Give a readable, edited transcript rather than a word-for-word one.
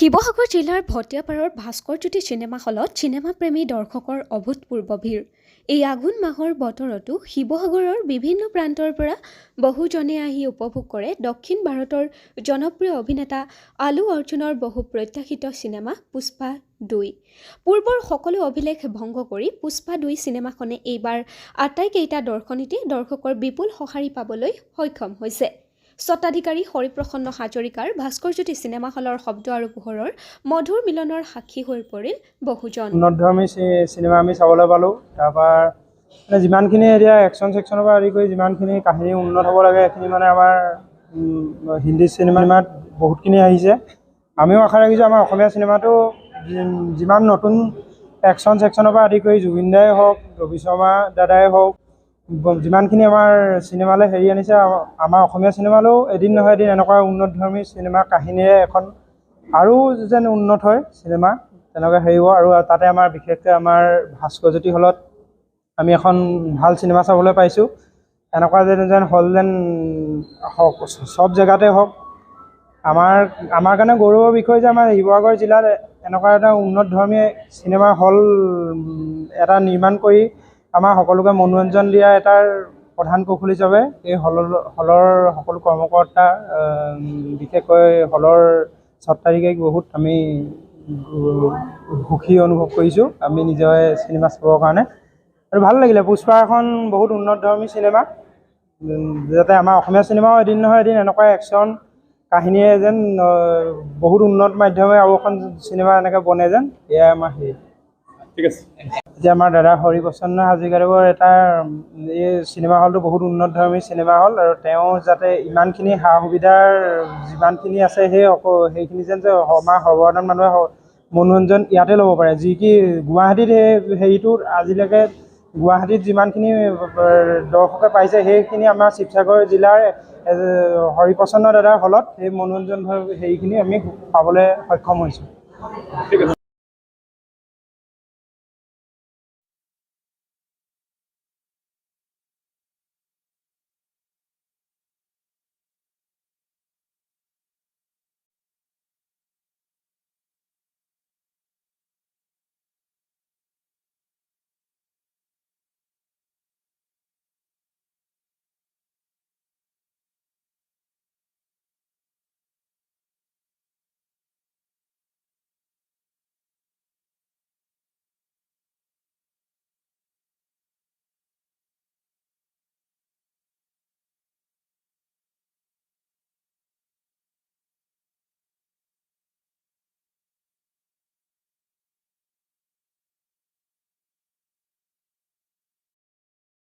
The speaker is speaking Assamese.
শিৱসাগৰ জিলাৰ ভটিয়াপাৰৰ ভাস্কৰজ্যোতি চিনেমা হলত চিনেমাপ্ৰেমী দৰ্শকৰ অভূতপূৰ্ব ভিৰ। এই আঘোণ মাহৰ বতৰতো শিৱসাগৰৰ বিভিন্ন প্ৰান্তৰ পৰা বহুজনে আহি উপভোগ কৰে দক্ষিণ ভাৰতৰ জনপ্ৰিয় অভিনেতা আলু অৰ্জুনৰ বহু প্ৰত্যাশিত চিনেমা পুষ্পা ২। পূৰ্বৰ সকলো অভিলেখ ভংগ কৰি পুষ্পা ২ চিনেমাখনে এইবাৰ আটাইকেইটা দৰ্শনীতে দৰ্শকৰ বিপুল সঁহাৰি পাবলৈ সক্ষম হৈছে। স্বত্বাধিকাৰী হৰিপ্ৰসন্ন হাজৰিকাৰ ভাস্কৰজ্যোতি চিনেমা হলৰ শব্দ আৰু পোহৰৰ মধুৰ মিলনৰ সাক্ষী হৈ পৰিল বহুজন। উন্নতধৰ্মী চিনেমা আমি চাবলৈ পালোঁ। তাৰপৰা যিমানখিনি এতিয়া একশ্যন ছেকশ্যনৰ পৰা আদি কৰি যিমানখিনি কাহিনী উন্নত হ'ব লাগে সেইখিনি মানে আমাৰ হিন্দী চিনেমাত বহুতখিনি আহিছে। আমিও আশা ৰাখিছোঁ আমাৰ অসমীয়া চিনেমাটো যিমান নতুন একশ্যন ছেকশ্যনৰ পৰা আদি কৰি জুবিন দাই হওক, ৰবি শৰ্মা দাদাই হওক, যিমানখিনি আমাৰ চিনেমালৈ হেৰি আনিছে, আমাৰ অসমীয়া চিনেমালৈও এদিন নহয় এদিন এনেকুৱা উন্নতধৰ্মী চিনেমা কাহিনীৰে এখন আৰু যেন উন্নত হয় চিনেমা তেনেকৈ হেৰিব। আৰু তাতে আমাৰ বিশেষকৈ আমাৰ ভাস্কৰজ্যোতি হলত আমি এখন ভাল চিনেমা চাবলৈ পাইছোঁ। এনেকুৱা যেন হল যেন হওক চব জেগাতে হওক। আমাৰ কাৰণে গৌৰৱৰ বিষয় যে আমাৰ শিৱসাগৰ জিলাত এনেকুৱা এটা উন্নতধৰ্মী চিনেমা হল এটা নিৰ্মাণ কৰি আমাৰ সকলোকে মনোৰঞ্জন দিয়া এটাৰ প্ৰধান কৌশল হিচাপে এই হলৰ সকলো কৰ্মকৰ্তা, বিশেষকৈ হলৰ স্বত্বাধিকাৰীক বহুত আমি সুখী অনুভৱ কৰিছোঁ আমি নিজে চিনেমা চাবৰ কাৰণে। আৰু ভাল লাগিলে পুষ্পা এখন বহুত উন্নতধৰ্মী চিনেমা, যাতে আমাৰ অসমীয়া চিনেমাও এদিন নহয় এদিন এনেকুৱা একশ্যন কাহিনীয়ে যেন বহুত উন্নত মাধ্যমে আৰু এখন চিনেমা এনেকৈ বনে যেন এয়াই আমাৰ হেৰি। ঠিক আছে। এতিয়া আমাৰ দাদা হৰিপ্ৰসন্ন হাজৰিকাদেৱৰ এটা এই চিনেমা হলটো বহুত উন্নতধৰ্মী চিনেমা হল আৰু তেওঁ যাতে ইমানখিনি সা সুবিধাৰ যিমানখিনি আছে সেইখিনি যেন আমাৰ সৰ্বসাধাৰণ মানুহে মনোৰঞ্জন ইয়াতে ল'ব পাৰে। যি কি গুৱাহাটীত সেই হেৰিটোত আজিলৈকে গুৱাহাটীত যিমানখিনি দৰ্শকে পাইছে সেইখিনি আমাৰ শিৱসাগৰ জিলাৰ হৰিপ্ৰসন্ন দাদাৰ হলত সেই মনোৰঞ্জন হেৰিখিনি আমি পাবলৈ সক্ষম হৈছোঁ। ঠিক আছে।